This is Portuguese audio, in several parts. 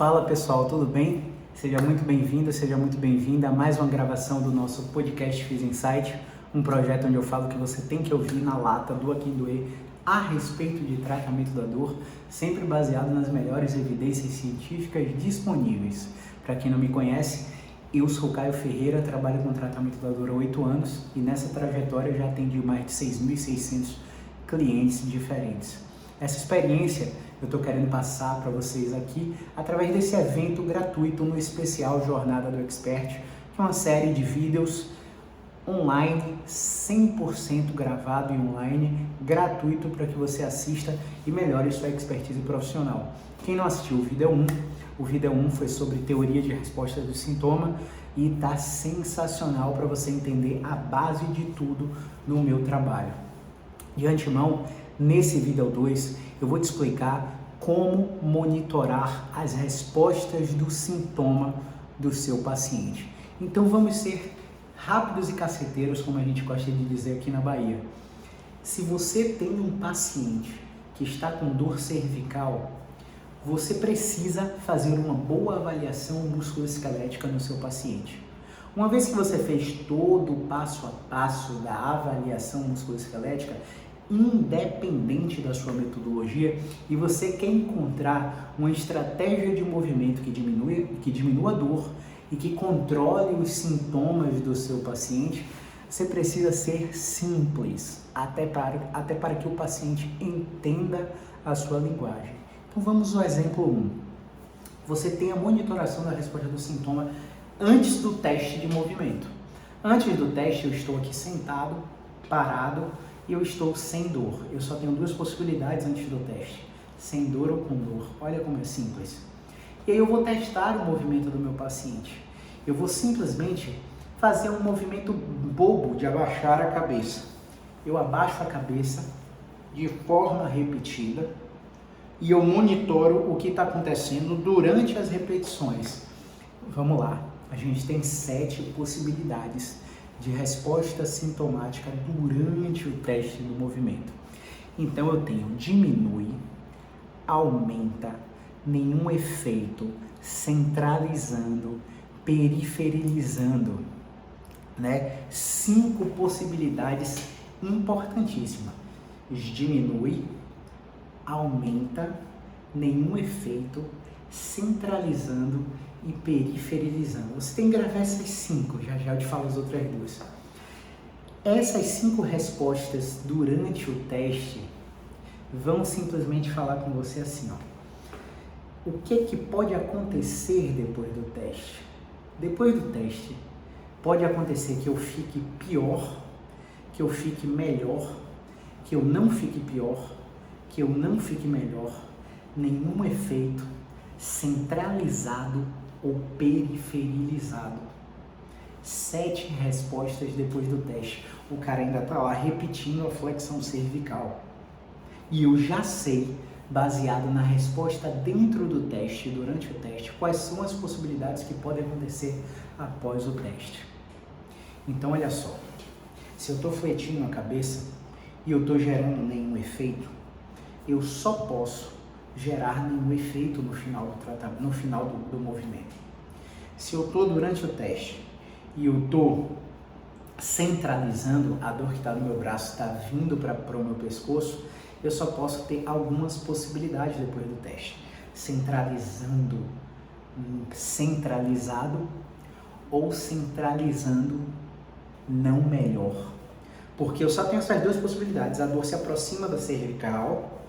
Fala pessoal, tudo bem? Seja muito bem-vindo, seja muito bem-vinda a mais uma gravação do nosso podcast Fiz Insight, um projeto onde eu falo que você tem que ouvir na lata do Aqui Doer a respeito de tratamento da dor, sempre baseado nas melhores evidências científicas disponíveis. Para quem não me conhece, eu sou Caio Ferreira, trabalho com tratamento da dor há 8 anos e nessa trajetória eu já atendi mais de 6.600 clientes diferentes. Essa experiência eu estou querendo passar para vocês aqui através desse evento gratuito no especial Jornada do Expert, que é uma série de vídeos online, 100% gravado e online, gratuito para que você assista e melhore sua expertise profissional. Quem não assistiu o vídeo 1 foi sobre teoria de resposta do sintoma e está sensacional para você entender a base de tudo no meu trabalho. De antemão, nesse vídeo 2, eu vou te explicar como monitorar as respostas do sintoma do seu paciente. Então vamos ser rápidos e caceteiros, como a gente gosta de dizer aqui na Bahia. Se você tem um paciente que está com dor cervical, você precisa fazer uma boa avaliação musculoesquelética no seu paciente. Uma vez que você fez todo o passo a passo da avaliação musculoesquelética, independente da sua metodologia, e você quer encontrar uma estratégia de movimento que diminua a dor e que controle os sintomas do seu paciente, você precisa ser simples, até para que o paciente entenda a sua linguagem. Então vamos ao exemplo 1. Você tem a monitoração da resposta do sintoma antes do teste de movimento. Antes do teste eu estou aqui sentado, parado, e eu estou sem dor. Eu só tenho duas possibilidades antes do teste, sem dor ou com dor. Olha como é simples. E aí eu vou testar o movimento do meu paciente. Eu vou simplesmente fazer um movimento bobo de abaixar a cabeça. Eu abaixo a cabeça de forma repetida e eu monitoro o que está acontecendo durante as repetições. Vamos lá, a gente tem 7 possibilidades de resposta sintomática durante o teste do movimento. Então eu tenho diminui, aumenta, nenhum efeito, centralizando, periferizando, né? 5 possibilidades importantíssimas. Diminui, aumenta, nenhum efeito, centralizando e periferizando. Você tem que gravar essas 5, já eu te falo as outras 2. Essas 5 respostas durante o teste vão simplesmente falar com você assim, ó. O que pode acontecer depois do teste? Depois do teste, pode acontecer que eu fique pior, que eu fique melhor, que eu não fique pior, que eu não fique melhor, nenhum efeito, centralizado ou periferizado. 7 respostas depois do teste. O cara ainda está lá repetindo a flexão cervical. E eu já sei, baseado na resposta dentro do teste, durante o teste, quais são as possibilidades que podem acontecer após o teste. Então, olha só. Se eu estou fletindo a cabeça e eu estou gerando nenhum efeito, eu só posso gerar nenhum efeito no final do tratamento, no final do movimento. Se eu estou durante o teste e eu estou centralizando, a dor que está no meu braço está vindo para o meu pescoço, eu só posso ter algumas possibilidades depois do teste. Centralizando, centralizado ou centralizando não melhor. Porque eu só tenho essas 2 possibilidades. A dor se aproxima da cervical,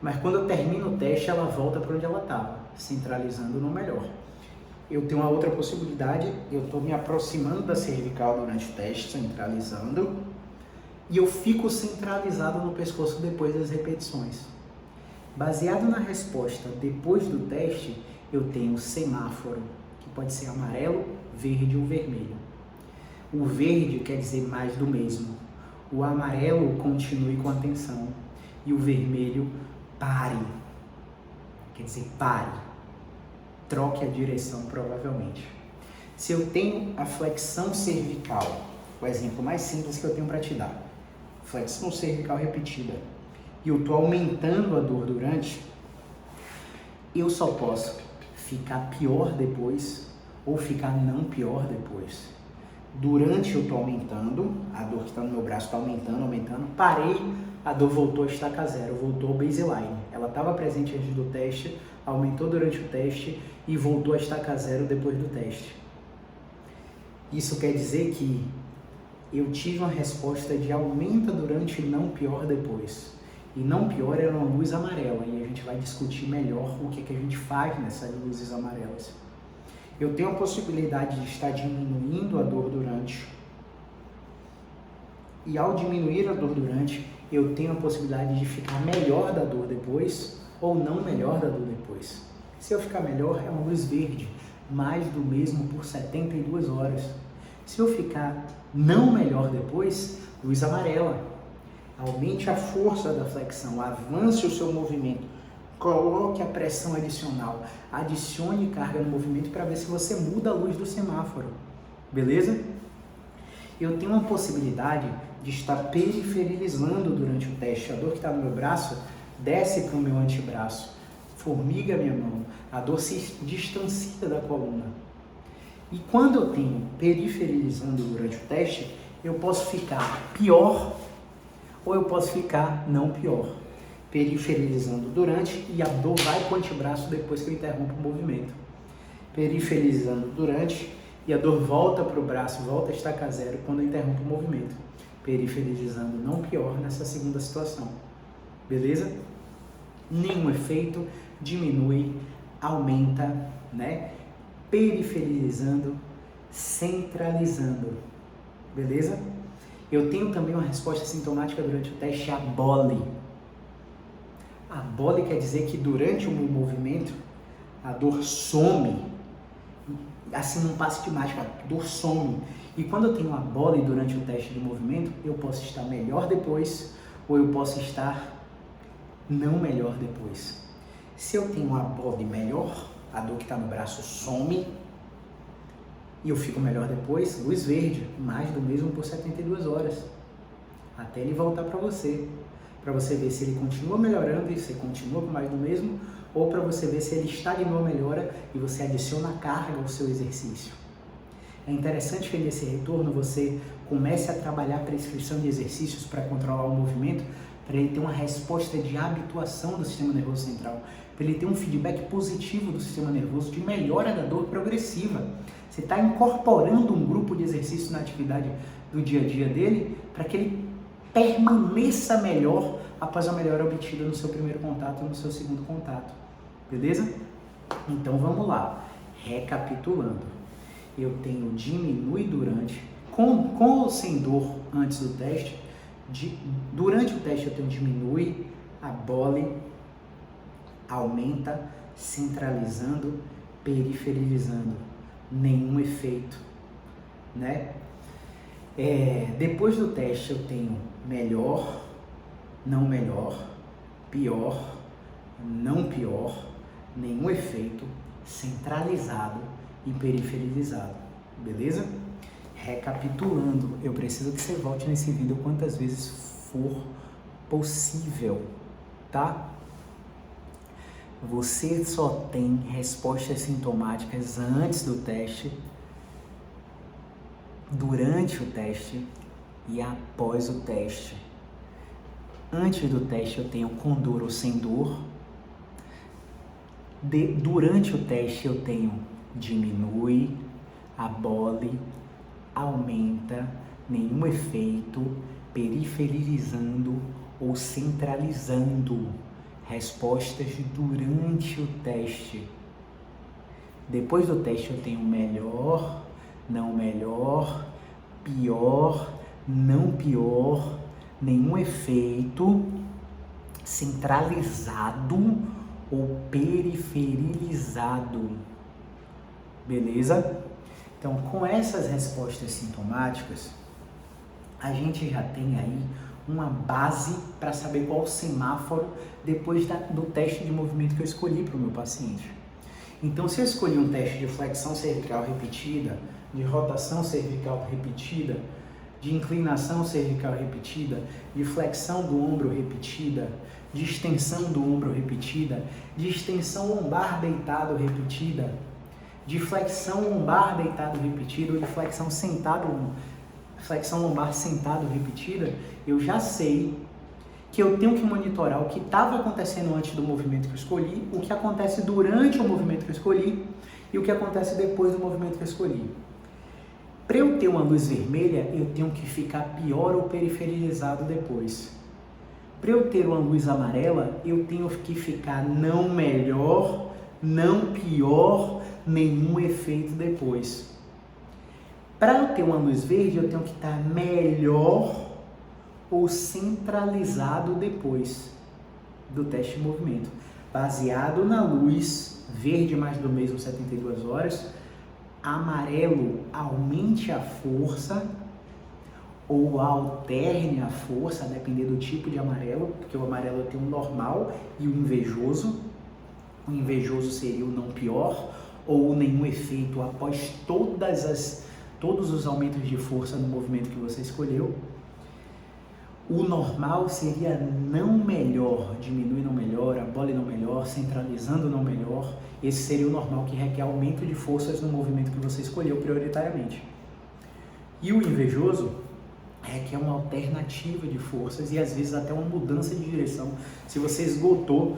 mas quando eu termino o teste, ela volta para onde ela estava, centralizando no melhor. Eu tenho uma outra possibilidade, eu estou me aproximando da cervical durante o teste, centralizando, e eu fico centralizado no pescoço depois das repetições. Baseado na resposta depois do teste, eu tenho o semáforo, que pode ser amarelo, verde ou vermelho. O verde quer dizer mais do mesmo. O amarelo, continue com atenção. E o vermelho, pare. Quer dizer, pare. Troque a direção, provavelmente. Se eu tenho a flexão cervical, o exemplo mais simples que eu tenho para te dar, flexão cervical repetida, e eu estou aumentando a dor durante, eu só posso ficar pior depois ou ficar não pior depois. Durante eu estou aumentando, a dor que está no meu braço está aumentando, parei, a dor voltou a estaca zero, voltou ao baseline. Ela estava presente antes do teste, aumentou durante o teste e voltou a estaca zero depois do teste. Isso quer dizer que eu tive uma resposta de aumenta durante e não pior depois. E não pior era uma luz amarela, e a gente vai discutir melhor o que a gente faz nessas luzes amarelas. Eu tenho a possibilidade de estar diminuindo a dor durante, e ao diminuir a dor durante, eu tenho a possibilidade de ficar melhor da dor depois, ou não melhor da dor depois. Se eu ficar melhor, é uma luz verde, mais do mesmo por 72 horas. Se eu ficar não melhor depois, luz amarela. Aumente a força da flexão, avance o seu movimento, coloque a pressão adicional, adicione carga no movimento para ver se você muda a luz do semáforo, beleza? Eu tenho uma possibilidade de estar periferizando durante o teste. A dor que está no meu braço desce para o meu antebraço, formiga a minha mão, a dor se distancia da coluna. E quando eu tenho periferizando durante o teste, eu posso ficar pior ou eu posso ficar não pior. Periferizando durante e a dor vai para o antebraço depois que eu interrompo o movimento. Periferizando durante e a dor volta para o braço, volta a estaca zero quando eu interrompo o movimento. Periferizando não pior nessa segunda situação. Beleza? Nenhum efeito, diminui, aumenta, né? Periferizando, centralizando. Beleza? Eu tenho também uma resposta sintomática durante o teste abole. Abole quer dizer que durante o meu movimento, a dor some. Assim, num passe de mágica, a dor some. E quando eu tenho abole durante o teste de movimento, eu posso estar melhor depois, ou eu posso estar não melhor depois. Se eu tenho uma abole melhor, a dor que está no braço some, e eu fico melhor depois, luz verde, mais do mesmo por 72 horas, até ele voltar para você ver se ele continua melhorando e você continua com mais do mesmo, ou para você ver se ele estagnou a melhora e você adiciona carga ao seu exercício. É interessante que nesse retorno você comece a trabalhar a prescrição de exercícios para controlar o movimento, para ele ter uma resposta de habituação do sistema nervoso central, para ele ter um feedback positivo do sistema nervoso de melhora da dor progressiva. Você está incorporando um grupo de exercícios na atividade do dia a dia dele para que ele permaneça melhor após a melhora obtida no seu primeiro contato ou no seu segundo contato. Beleza? Então vamos lá. Recapitulando. Eu tenho diminui durante, com ou sem dor antes do teste. Durante o teste eu tenho diminui, abole, aumenta, centralizando, periferizando. Nenhum efeito, né? Depois do teste eu tenho melhor, não melhor, pior, não pior, nenhum efeito, centralizado e periferizado, beleza? Recapitulando, eu preciso que você volte nesse vídeo quantas vezes for possível, tá? Você só tem respostas sintomáticas antes do teste, durante o teste e após o teste. Antes do teste eu tenho com dor ou sem dor. Durante o teste eu tenho diminui, abole, aumenta, nenhum efeito, periferizando ou centralizando. Respostas durante o teste. Depois do teste eu tenho melhor, não melhor, pior, não pior, nenhum efeito, centralizado ou periferizado. Beleza? Então, com essas respostas sintomáticas, a gente já tem aí uma base para saber qual o semáforo depois do teste de movimento que eu escolhi para o meu paciente. Então, se eu escolhi um teste de flexão cervical repetida, de rotação cervical repetida, de inclinação cervical repetida, de flexão do ombro repetida, de extensão do ombro repetida, de extensão lombar deitado repetida, de flexão lombar deitado repetida ou de flexão lombar sentado repetida, eu já sei que eu tenho que monitorar o que estava acontecendo antes do movimento que eu escolhi, o que acontece durante o movimento que eu escolhi e o que acontece depois do movimento que eu escolhi. Para eu ter uma luz vermelha, eu tenho que ficar pior ou periferizado depois. Para eu ter uma luz amarela, eu tenho que ficar não melhor, não pior, nenhum efeito depois. Para eu ter uma luz verde, eu tenho que estar melhor ou centralizado depois do teste de movimento. Baseado na luz verde mais do mesmo 72 horas, amarelo aumente a força ou alterne a força, a depender do tipo de amarelo, porque o amarelo tem o normal e o invejoso. O invejoso seria o não pior, ou nenhum efeito após todos os aumentos de força no movimento que você escolheu. O normal seria não melhor, diminui não melhor, abole não melhor, centralizando não melhor. Esse seria o normal, que requer aumento de forças no movimento que você escolheu prioritariamente. E o invejoso requer uma alternativa de forças e às vezes até uma mudança de direção se você esgotou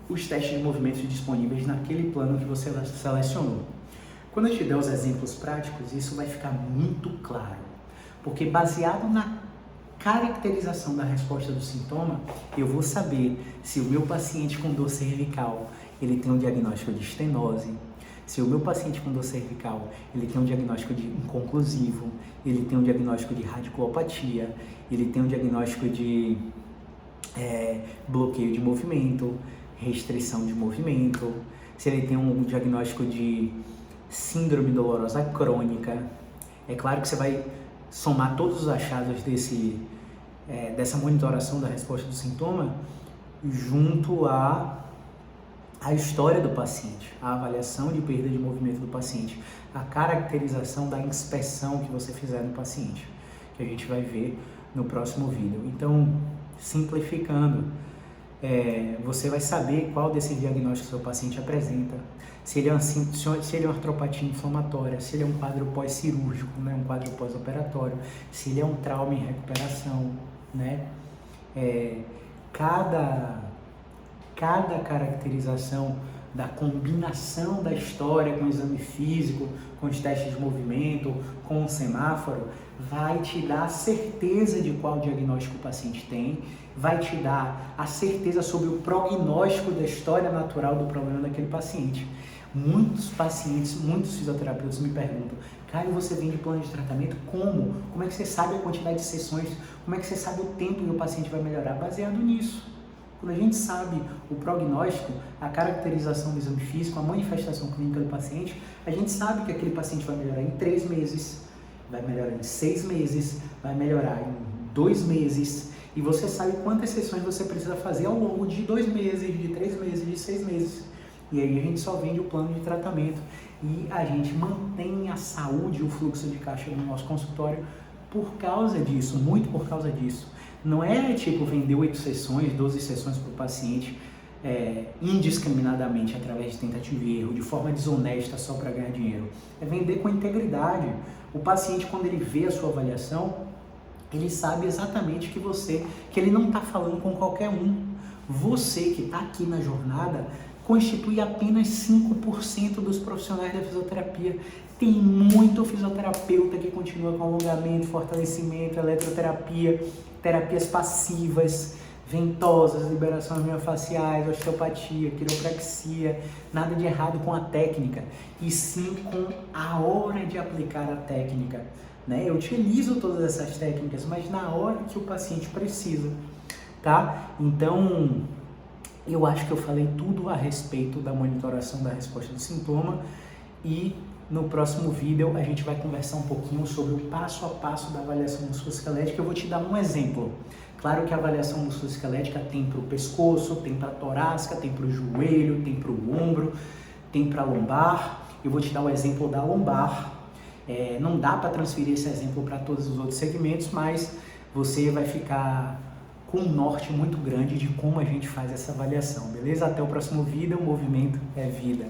os testes de movimentos disponíveis naquele plano que você selecionou. Quando eu te der os exemplos práticos, isso vai ficar muito claro, porque baseado na caracterização da resposta do sintoma, eu vou saber se o meu paciente com dor cervical ele tem um diagnóstico de estenose, se o meu paciente com dor cervical ele tem um diagnóstico de inconclusivo, ele tem um diagnóstico de radiculopatia, ele tem um diagnóstico de bloqueio de movimento, restrição de movimento, se ele tem um diagnóstico de síndrome dolorosa crônica. É claro que você vai somar todos os achados dessa monitoração da resposta do sintoma junto à história do paciente, a avaliação de perda de movimento do paciente, a caracterização da inspeção que você fizer no paciente, que a gente vai ver no próximo vídeo. Então, simplificando, você vai saber qual desses diagnósticos seu paciente apresenta, se ele é uma artropatia inflamatória, se ele é um quadro pós-cirúrgico, né, um quadro pós-operatório, se ele é um trauma em recuperação, né? Cada caracterização da combinação da história com o exame físico, com os testes de movimento, com o semáforo, vai te dar a certeza de qual diagnóstico o paciente tem, vai te dar a certeza sobre o prognóstico da história natural do problema daquele paciente. Muitos pacientes, muitos fisioterapeutas me perguntam: Caio, você vem de plano de tratamento? Como? Como é que você sabe a quantidade de sessões? Como é que você sabe o tempo que o paciente vai melhorar? Baseado nisso. Quando a gente sabe o prognóstico, a caracterização do exame físico, a manifestação clínica do paciente, a gente sabe que aquele paciente vai melhorar em 3 meses, vai melhorar em 6 meses, vai melhorar em 2 meses, e você sabe quantas sessões você precisa fazer ao longo de 2 meses, de 3 meses, de 6 meses. E aí a gente só vende o plano de tratamento e a gente mantém a saúde e o fluxo de caixa no nosso consultório por causa disso, muito por causa disso. Não é tipo vender 8 sessões, 12 sessões para o paciente indiscriminadamente, através de tentativa e erro, de forma desonesta só para ganhar dinheiro. É vender com integridade. O paciente, quando ele vê a sua avaliação, ele sabe exatamente que ele não está falando com qualquer um. Você que está aqui na jornada constitui apenas 5% dos profissionais da fisioterapia. Tem muito fisioterapeuta que continua com alongamento, fortalecimento, eletroterapia, terapias passivas, ventosas, liberações miofasciais, osteopatia, quiropraxia, nada de errado com a técnica, e sim com a hora de aplicar a técnica, né? Eu utilizo todas essas técnicas, mas na hora que o paciente precisa, tá? Então, eu acho que eu falei tudo a respeito da monitoração da resposta do sintoma, e no próximo vídeo a gente vai conversar um pouquinho sobre o passo a passo da avaliação musculoesquelética. Eu vou te dar um exemplo. Claro que a avaliação musculoesquelética tem para o pescoço, tem para a torácica, tem para o joelho, tem para o ombro, tem para a lombar. Eu vou te dar o exemplo da lombar. Não dá para transferir esse exemplo para todos os outros segmentos, mas você vai ficar com um norte muito grande de como a gente faz essa avaliação, beleza? Até o próximo vídeo, o movimento é vida.